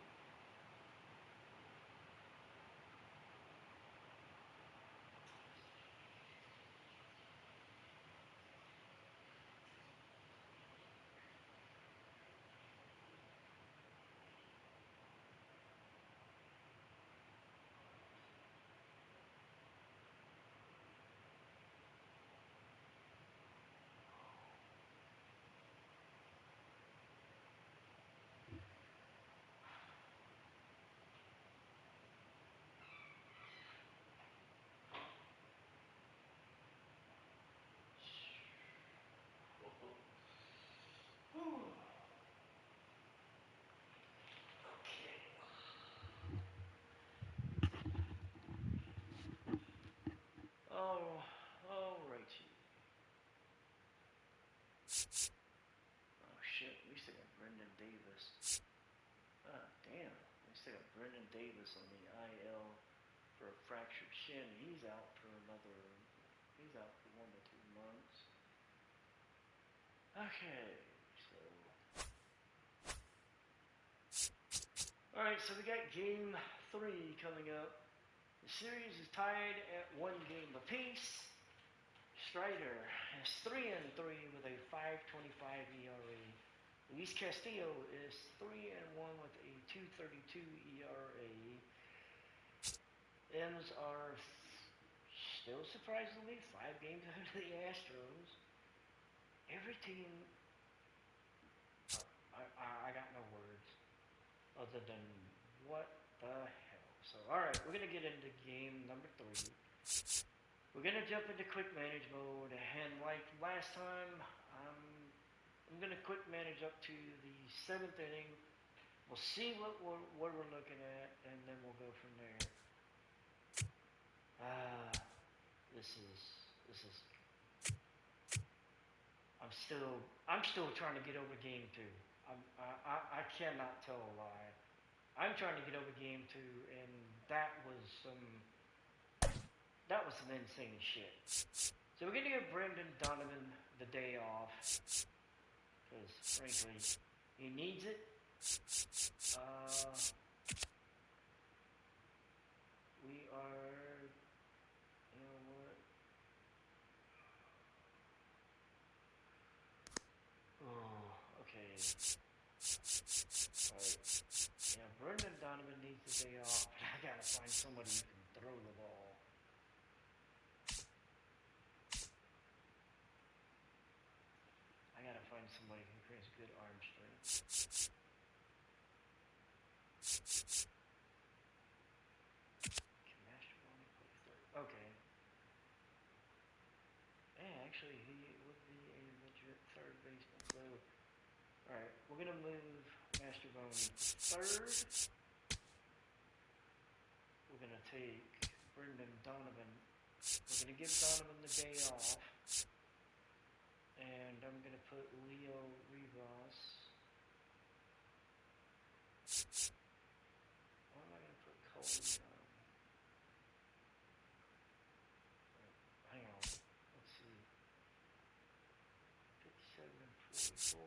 Oh, alrighty. Oh shit, we still got Brendan Davis. Ah, damn. We still got Brendan Davis on the IL for a fractured shin. He's out for 1 to 2 months. Okay, so. Alright, so we got game 3 coming up. The series is tied at 1 game apiece. Strider is 3-3 with a 5.25 ERA. Luis Castillo is 3-1 with a 2.32 ERA. M's are still surprisingly 5 games ahead of the Astros. Every team, I got no words other than what the hell. So, all right, we're gonna get into game number 3. We're gonna jump into quick manage mode, and like last time, I'm gonna quick manage up to the 7th inning. We'll see what we're looking at, and then we'll go from there. This is. I'm still trying to get over game 2. I cannot tell a lie. I'm trying to get over game 2, and that was some insane shit. So we're gonna give Brendan Donovan the day off because frankly he needs it. We are, you know what? Oh, okay. Alright. Yeah, Brendan Donovan needs the day off, but I gotta find somebody who can throw the ball. I gotta find somebody who has good arm strength. Can Master only play actually, he would be a legit third baseman. So, all right, we're gonna move Master Bone to third. We're gonna take Brendan Donovan. We're gonna give Donovan the day off, and I'm gonna put Leo Rivas. Why am I gonna put Cole? Hang on. Let's see. 57 and 44.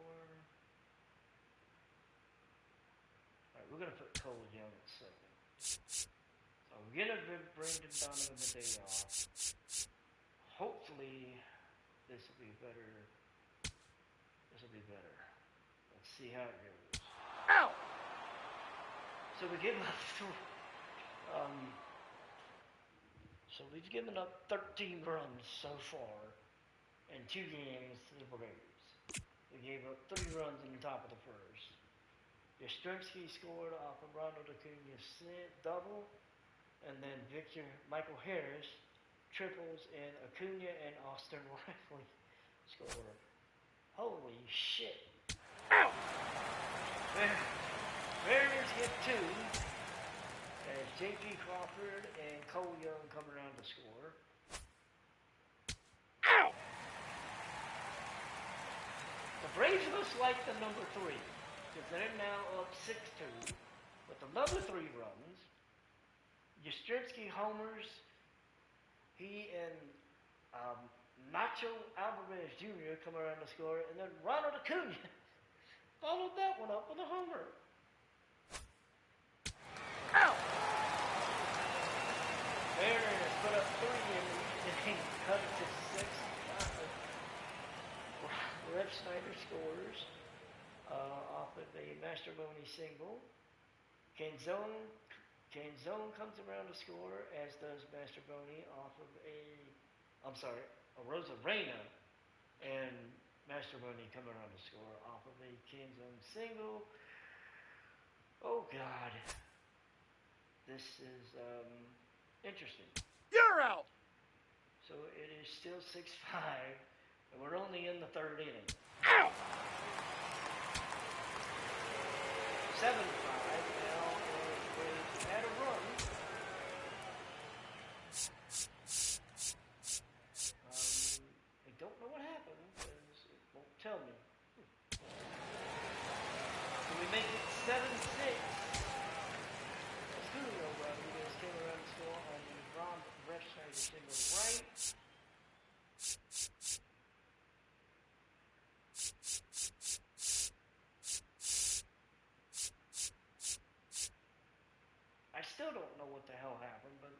Alright, we're going to put Cole Young at second. So we're going to give Brendan Donovan the day off. Hopefully, this will be better. Let's see how it goes. Ow! So we give up So we've given up 13 runs so far in 2 games to the Braves. We gave up 3 runs in the top of the first. Yastrzemski scored off of Ronald Acuna's double, and then Michael Harris triples, and Acuna and Austin Riley scored. Holy shit. Ow! Mariners get 2. As J.P. Crawford and Cole Young come around to score. Ow! The Braves must like the number 3, because they're now up 6-2. With another 3 runs, Yastrzemski homers. He and Nacho Alvarez Jr. come around to score, and then Ronald Acuna followed that one up with a homer. Ow! Mariners put up 3 and cut it to 6. Rev Snyder scores off of a Mastrobuoni single. Canzone comes around to score, as does Mastrobuoni off of a Rosarena, and Mastrobuoni come around to score off of a Canzone single. Oh God. This is interesting. You're out! So it is still 6-5, and we're only in the 3rd inning. Ow! 7-5 now, and we've had a run. I don't know what happened, because it won't tell me. So we make it 7-6. Julio Rodriguez came around to score on the Rob Refsnyder single right. I still don't know what the hell happened, but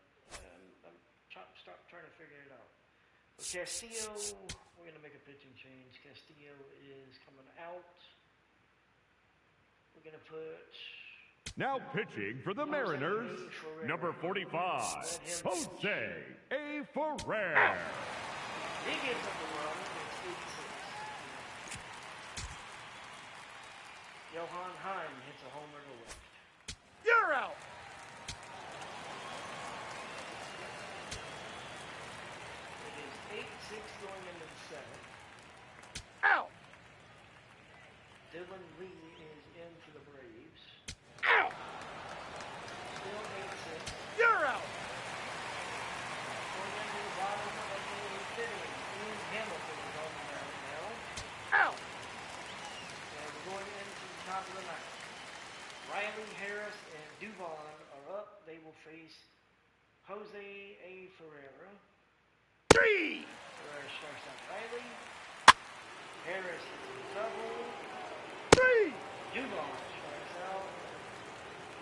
I'm trying to figure it out. But Castillo, we're going to make a pitching change. Castillo is coming out. We're going to put... Now pitching for the Mariners, number 45, Jose A. Ferrer. He gives up a run. It's 8-6. Johan Heim hits a homer to left. You're out! It is 8-6 going into the 7th. Out! Dylan Lee is in for the Braves. Out! Still 8-6. You're out! Going into the bottom of the 5th inning. Ian Hamilton is on the mound now. Out! And we're going into the top of the 9th. Riley, Harris, and Duvon are up. They will face Jose A. Ferreira. 3! Ferreira strikes out Riley. Harris hits a double. 3! Duvon strikes out.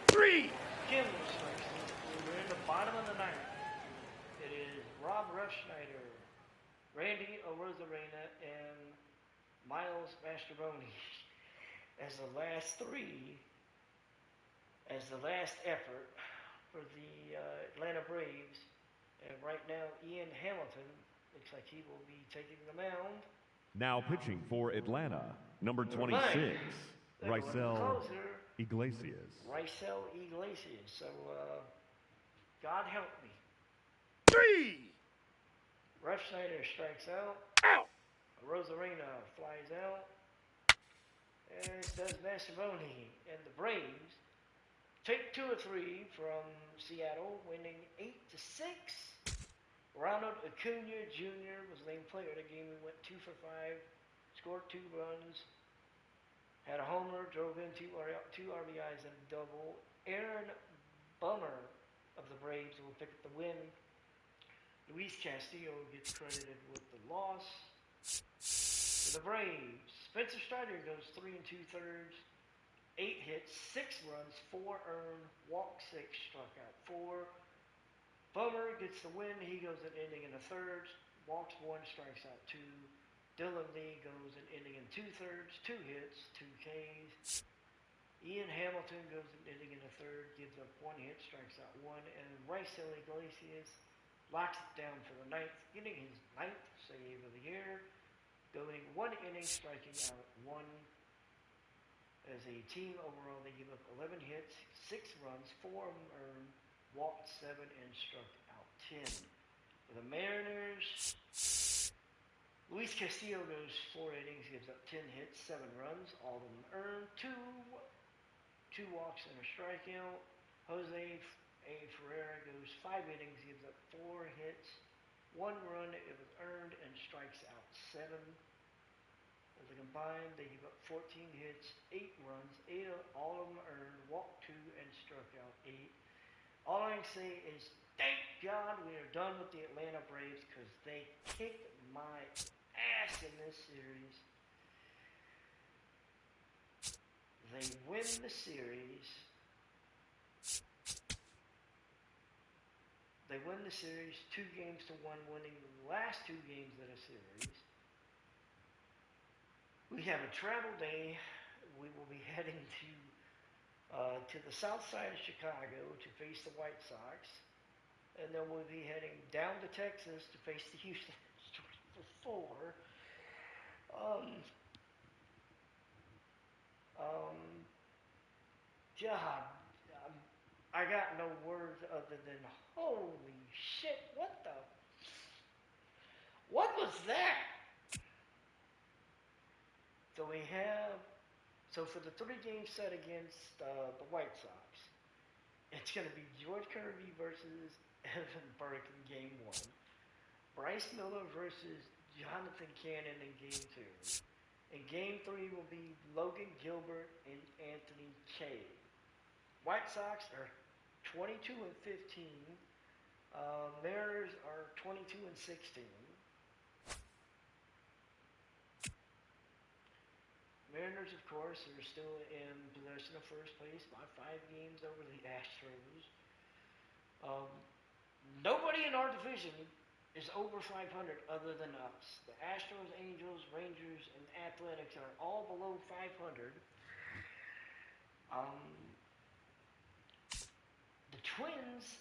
3! Kimball strikes out. We're in the bottom of the 9th. It is Rob Refsnyder, Randy Arozarena, and Miles Mastrobuoni as the last 3, as the last effort for the Atlanta Braves. And right now, Ian Hamilton looks like he will be taking the mound. Now pitching for Atlanta, number 26, Raisel Iglesias. Raisel Iglesias. So, God help me. 3! Refsnyder strikes out. Out. Rosarina flies out. And it does Massimone. And the Braves take 2 of 3 from Seattle, winning 8-6. Ronald Acuna Jr. was named player of the game. He went 2 for 5, scored 2 runs, had a homer, drove in 2 RBIs and a double. Aaron Bummer of the Braves will pick up the win. Luis Castillo gets credited with the loss. For the Braves, Spencer Strider goes 3 2/3, 8 hits, 6 runs, 4 earned, walked 6, struck out 4. Bummer gets the win. He goes an inning and a third, walks 1, strikes out 2. Dylan Lee goes an inning and 2/3, 2 hits, 2 Ks. Ian Hamilton goes an inning and a third, gives up 1 hit, strikes out 1. And Raisel Iglesias locks it down for the 9th, getting his 9th save of the year, going 1 inning, striking out 1. As a team overall, they give up 11 hits, 6 runs, 4 of them earned, walked 7, and struck out 10. For the Mariners, Luis Castillo goes 4 innings, gives up 10 hits, 7 runs, all of them earned, 2 walks and a strikeout. Jose A. Ferreira goes 5 innings, gives up 4 hits, 1 run, it was earned, and strikes out 7. As a combined, they give up 14 hits, 8 runs, 8 all of them earned, walked 2, and struck out 8. All I can say is, thank God we are done with the Atlanta Braves because they kicked my ass in this series. They win the series. They win the series 2-1, winning the last 2 games of the series. We have a travel day. We will be heading to the south side of Chicago to face the White Sox. And then we'll be heading down to Texas to face the Houston Astros for 4. God, I got no words other than holy shit, what was that? So for the 3-game set against the White Sox, it's going to be George Kirby versus Evan Burke in Game 1. Bryce Miller versus Jonathan Cannon in Game 2. And Game 3 will be Logan Gilbert and Anthony Kay. White Sox are 22-15. Mariners are 22-16. Mariners, of course, are still in possession of first place by 5 games over the Astros. Nobody in our division is over 500 other than us. The Astros, Angels, Rangers, and Athletics are all below 500. The Twins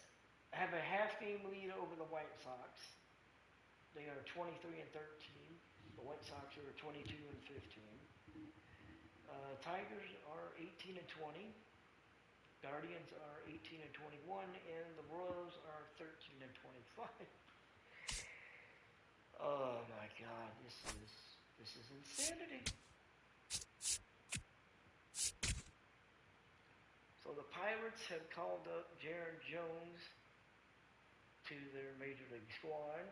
have a half-game lead over the White Sox. They are 23-13. The White Sox are 22-15. Tigers are 18-20. Guardians are 18-21, and the Royals are 13-25. Oh my God, this is insanity. So the Pirates have called up Jaron Jones to their Major League squad.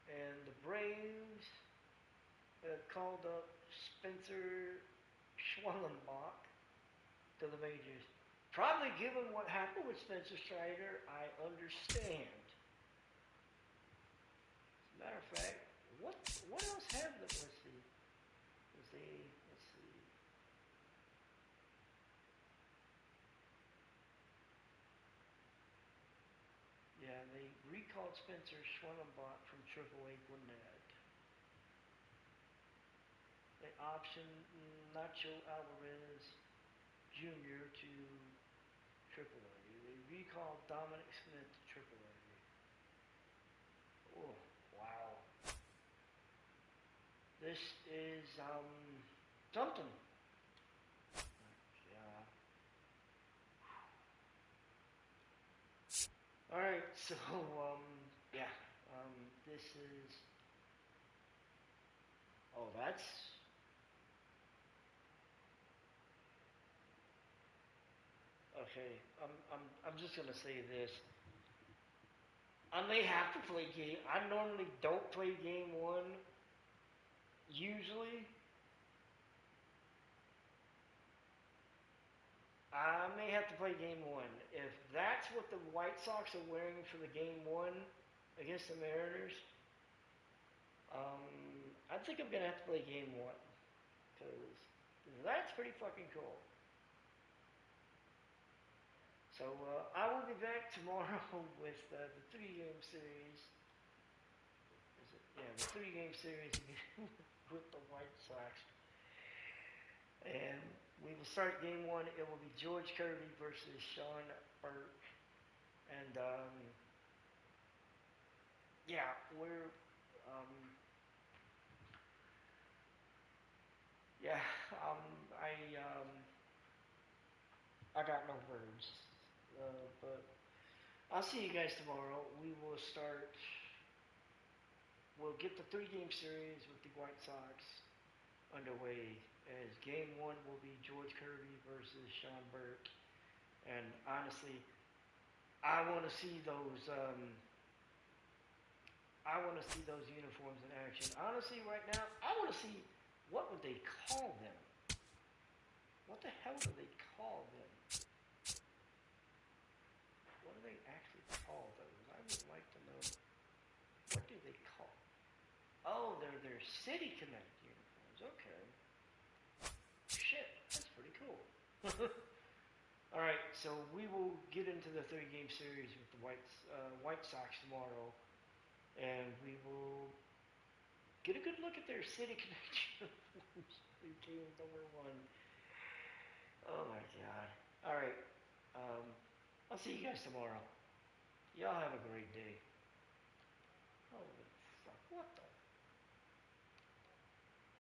And the Braves have called up Spencer Schwellenbach to the majors. Probably given what happened with Spencer Strider, I understand. As a matter of fact, what else happened? Let's see. Yeah, they recalled Spencer Schwellenbach from AAA Gwinnett. They optioned Nacho Alvarez Jr. to AAA. They recalled Dominic Smith to AAA. Oh, wow. This is something. Yeah. All right, so yeah. this is. Oh, that's. Okay, I'm just gonna say this. I may have to play game. I normally don't play game one. Usually, I may have to play game one. If that's what the White Sox are wearing for the game one against the Mariners, I think I'm gonna have to play game one because that's pretty fucking cool. So I will be back tomorrow with the 3-game series. Is it? Yeah, the 3-game series with the White Sox. And we will start game one. It will be George Kirby versus Sean Burke. And yeah, we're um, yeah, I got no words. But I'll see you guys tomorrow. We will start. We'll get the 3-game series with the White Sox underway. As game one will be George Kirby versus Sean Burke. And honestly, I want to see those. I want to see those uniforms in action. Honestly, right now, I want to see what would they call them. What the hell do they call them? What do they actually call those? I would like to know. What do they call? Oh, they're City Connect uniforms. Okay. Shit, that's pretty cool. All right, so we will get into the 3-game series with the White Sox tomorrow, and we will get a good look at their City Connect uniforms. Game number one. Oh my God. All right. I'll see you guys tomorrow. Y'all have a great day.